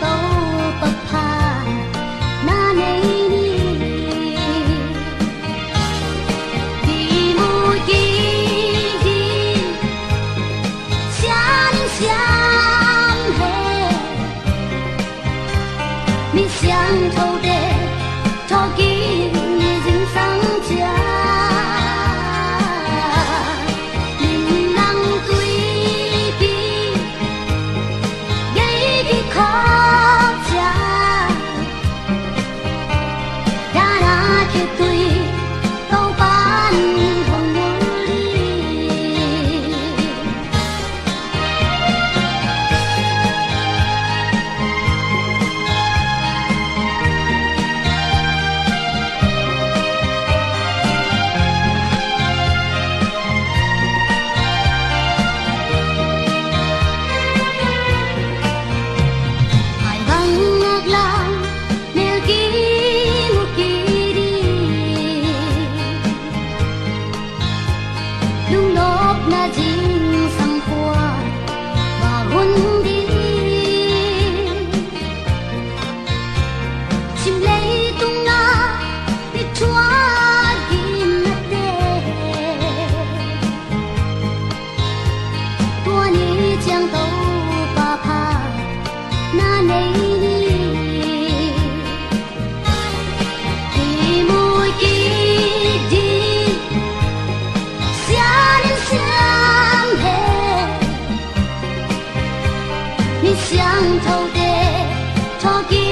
到不怕那你地母记忆相相嘿，你相投的托给你人生家。Na jing sang qua và hun đi chim lấy tung na đi chua kim na te tua ni chang tàu pa pa na nei ni đi mùi kia相投的托给。